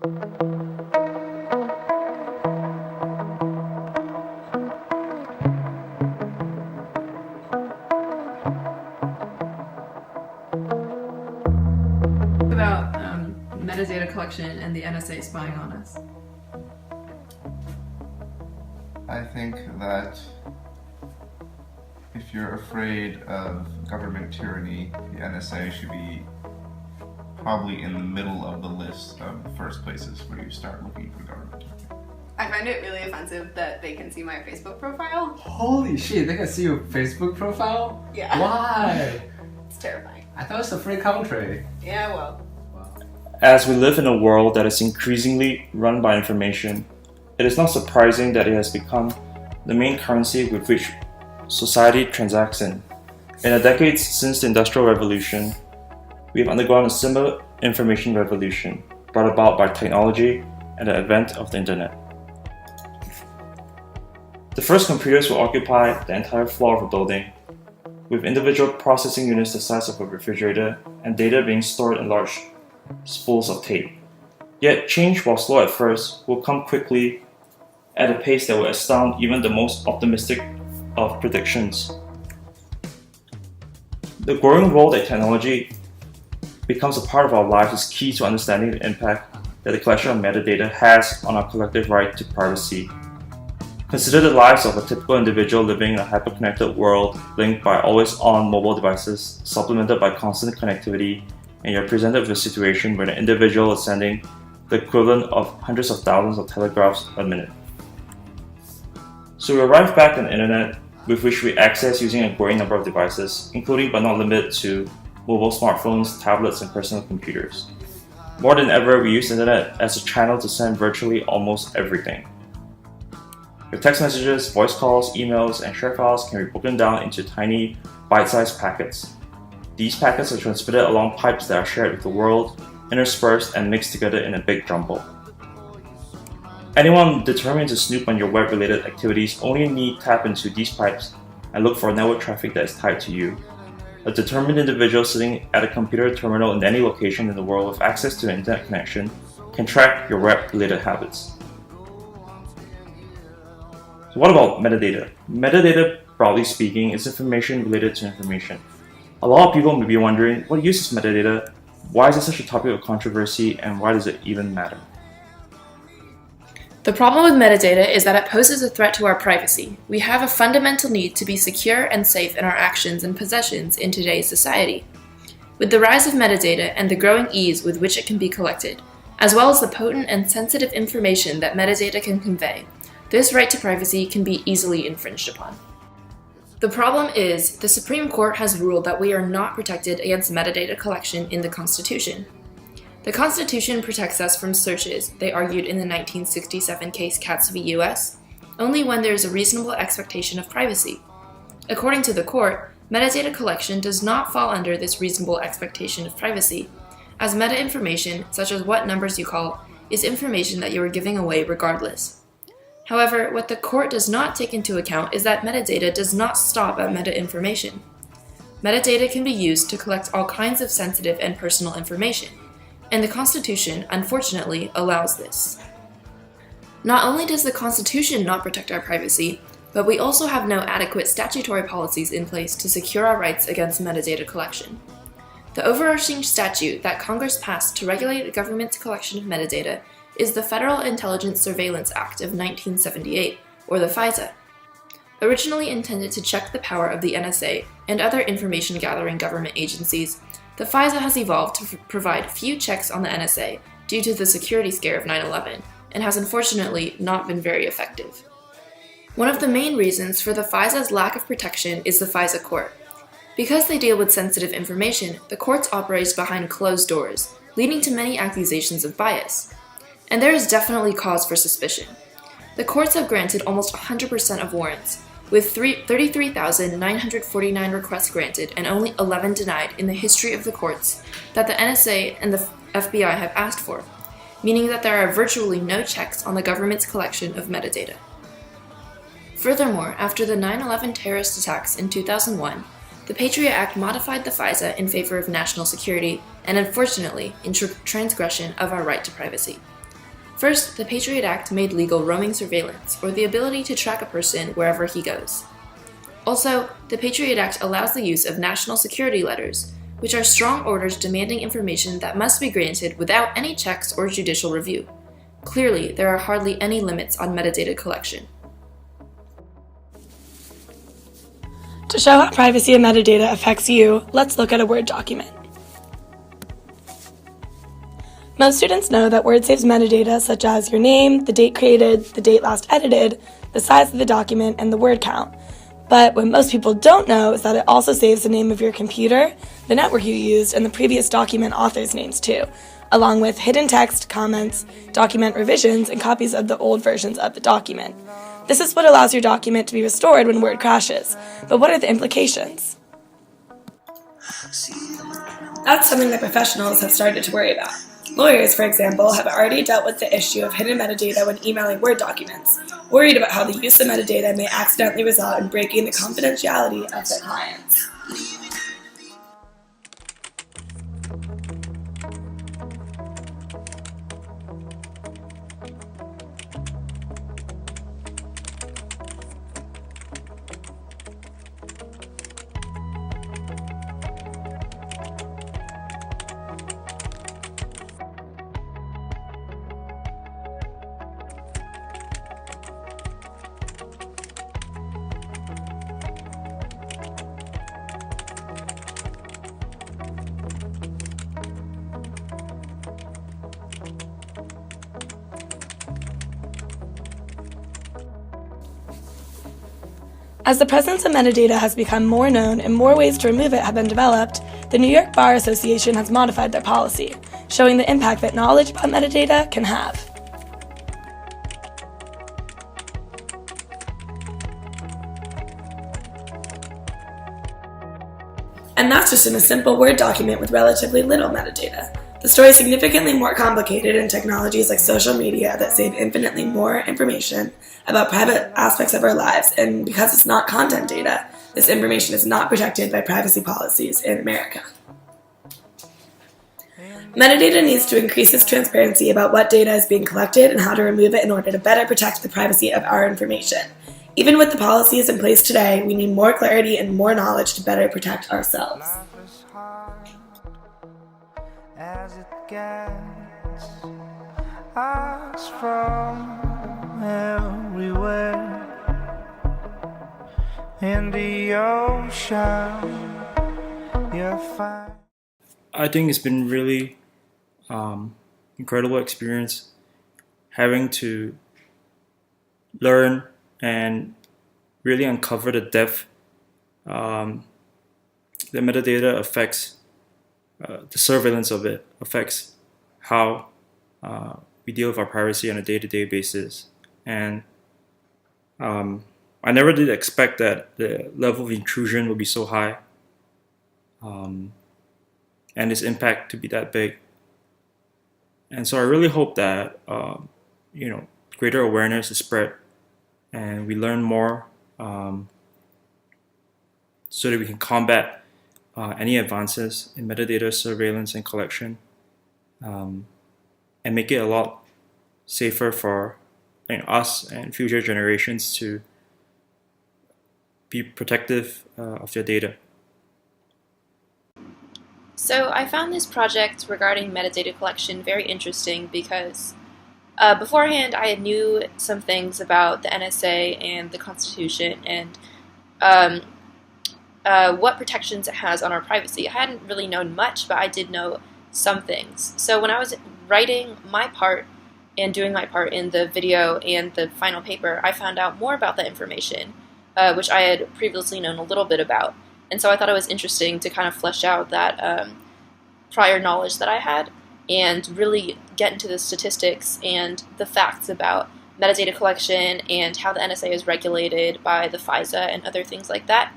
About metadata collection and the NSA spying on us. I think that if you're afraid of government tyranny, the NSA should be probably in the middle of the list of the first places where you start looking for government tyranny. I find it really offensive that they can see my Facebook profile. Holy shit, they can see your Facebook profile? Yeah. Why? It's terrifying. I thought it's a free country. Yeah, well. As we live in a world that is increasingly run by information, it is not surprising that it has become the main currency with which society transacts in. In the decades since the Industrial Revolution, we have undergone a similar information revolution brought about by technology and the advent of the internet. The first computers will occupy the entire floor of a building, with individual processing units the size of a refrigerator and data being stored in large spools of tape. Yet change, while slow at first, will come quickly at a pace that will astound even the most optimistic of predictions. The growing role that technology becomes a part of our lives is key to understanding the impact that the collection of metadata has on our collective right to privacy. Consider the lives of a typical individual living in a hyperconnected world linked by always-on mobile devices, supplemented by constant connectivity, and you're presented with a situation where an individual is sending the equivalent of hundreds of thousands of telegraphs a minute. So we arrive back on the internet, with which we access using a growing number of devices, including but not limited to mobile smartphones, tablets, and personal computers. More than ever, we use the internet as a channel to send virtually almost everything. Your text messages, voice calls, emails, and share files can be broken down into tiny, bite-sized packets. These packets are transmitted along pipes that are shared with the world, interspersed and mixed together in a big jumble. Anyone determined to snoop on your web-related activities only need tap into these pipes and look for network traffic that is tied to you. A determined individual sitting at a computer terminal in any location in the world with access to an internet connection can track your web-related habits. So what about metadata? Metadata, broadly speaking, is information related to information. A lot of people may be wondering, what use is metadata? Why is it such a topic of controversy, and why does it even matter? The problem with metadata is that it poses a threat to our privacy. We have a fundamental need to be secure and safe in our actions and possessions in today's society. With the rise of metadata and the growing ease with which it can be collected, as well as the potent and sensitive information that metadata can convey, this right to privacy can be easily infringed upon. The problem is, the Supreme Court has ruled that we are not protected against metadata collection in the Constitution. The Constitution protects us from searches, they argued in the 1967 case Katz v. US, only when there is a reasonable expectation of privacy. According to the court, metadata collection does not fall under this reasonable expectation of privacy, as meta information, such as what numbers you call, is information that you are giving away regardless. However, what the court does not take into account is that metadata does not stop at meta information. Metadata can be used to collect all kinds of sensitive and personal information, and the Constitution, unfortunately, allows this. Not only does the Constitution not protect our privacy, but we also have no adequate statutory policies in place to secure our rights against metadata collection. The overarching statute that Congress passed to regulate the government's collection of metadata is the Federal Intelligence Surveillance Act of 1978, or the FISA. Originally intended to check the power of the NSA and other information-gathering government agencies, the FISA has evolved to provide few checks on the NSA due to the security scare of 9/11, and has unfortunately not been very effective. One of the main reasons for the FISA's lack of protection is the FISA court. Because they deal with sensitive information, the courts operate behind closed doors, leading to many accusations of bias. And there is definitely cause for suspicion. The courts have granted almost 100% of warrants, with 33,949 requests granted and only 11 denied in the history of the courts that the NSA and the FBI have asked for, meaning that there are virtually no checks on the government's collection of metadata. Furthermore, after the 9/11 terrorist attacks in 2001, the Patriot Act modified the FISA in favor of national security and, unfortunately, in transgression of our right to privacy. First, the Patriot Act made legal roaming surveillance, or the ability to track a person wherever he goes. Also, the Patriot Act allows the use of national security letters, which are strong orders demanding information that must be granted without any checks or judicial review. Clearly, there are hardly any limits on metadata collection. To show how privacy of metadata affects you, let's look at a Word document. Most students know that Word saves metadata such as your name, the date created, the date last edited, the size of the document, and the word count. But what most people don't know is that it also saves the name of your computer, the network you used, and the previous document authors' names too, along with hidden text, comments, document revisions, and copies of the old versions of the document. This is what allows your document to be restored when Word crashes. But what are the implications? That's something that professionals have started to worry about. Lawyers, for example, have already dealt with the issue of hidden metadata when emailing Word documents, worried about how the use of metadata may accidentally result in breaking the confidentiality of their clients. As the presence of metadata has become more known and more ways to remove it have been developed, the New York Bar Association has modified their policy, showing the impact that knowledge about metadata can have. And that's just in a simple Word document with relatively little metadata. The story is significantly more complicated in technologies like social media that save infinitely more information about private aspects of our lives, and because it's not content data, this information is not protected by privacy policies in America. Metadata needs to increase its transparency about what data is being collected and how to remove it in order to better protect the privacy of our information. Even with the policies in place today, we need more clarity and more knowledge to better protect ourselves. As it gets us from everywhere in the ocean, you'll find. I think it's been really incredible experience having to learn and really uncover the depth that metadata affects. The surveillance of it affects how we deal with our privacy on a day-to-day basis. And I never did expect that the level of intrusion would be so high and its impact to be that big. And so I really hope that greater awareness is spread and we learn more so that we can combat any advances in metadata surveillance and collection, and make it a lot safer for us and future generations to be protective of their data. So I found this project regarding metadata collection very interesting because beforehand I knew some things about the NSA and the Constitution and what protections it has on our privacy. I hadn't really known much, but I did know some things. So when I was writing my part and doing my part in the video and the final paper, I found out more about that information, which I had previously known a little bit about. And so I thought it was interesting to kind of flesh out that prior knowledge that I had and really get into the statistics and the facts about metadata collection and how the NSA is regulated by the FISA and other things like that.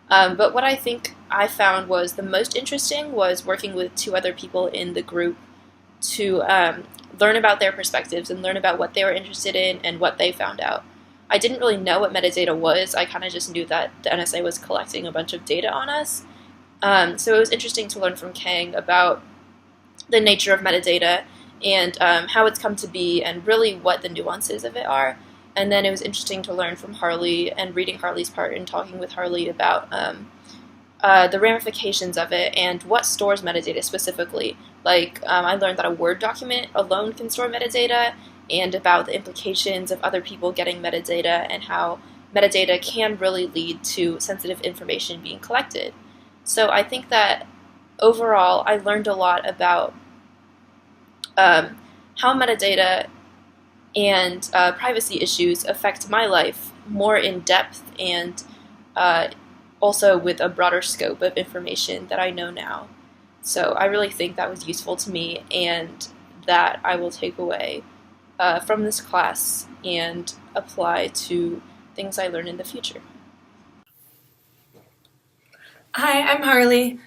But what I think I found was the most interesting was working with two other people in the group to learn about their perspectives and learn about what they were interested in and what they found out. I didn't really know what metadata was. I kind of just knew that the NSA was collecting a bunch of data on us. So it was interesting to learn from Kang about the nature of metadata and how it's come to be, and really what the nuances of it are. And then it was interesting to learn from Harley and reading Harley's part and talking with Harley about the ramifications of it and what stores metadata specifically. Like, I learned that a Word document alone can store metadata, and about the implications of other people getting metadata and how metadata can really lead to sensitive information being collected. So I think that overall I learned a lot about how metadata and privacy issues affect my life more in depth, and also with a broader scope of information that I know now. So I really think that was useful to me, and that I will take away from this class and apply to things I learn in the future. Hi, I'm Harley.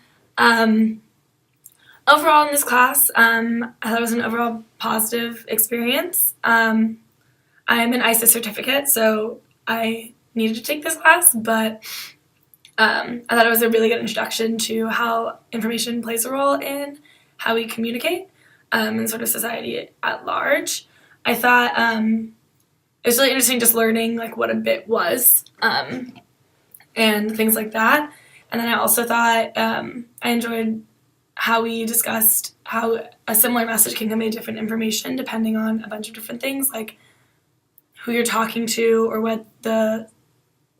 Overall in this class, I thought it was an overall positive experience. I am an ISIS certificate, so I needed to take this class, but I thought it was a really good introduction to how information plays a role in how we communicate in sort of society at large. I thought it was really interesting just learning like what a bit was and things like that. And then I also thought I enjoyed how we discussed how a similar message can convey different information depending on a bunch of different things, like who you're talking to or what the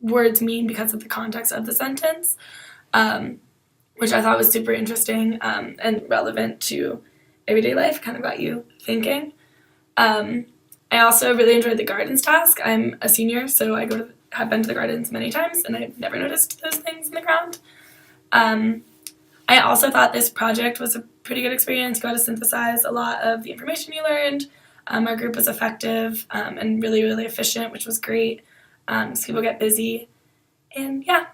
words mean because of the context of the sentence, which I thought was super interesting and relevant to everyday life, kind of got you thinking. I also really enjoyed the gardens task. I'm a senior, so have been to the gardens many times, and I've never noticed those things in the ground. I also thought this project was a pretty good experience. Got to synthesize a lot of the information you learned. Our group was effective and really, really efficient, which was great. So people get busy. And yeah,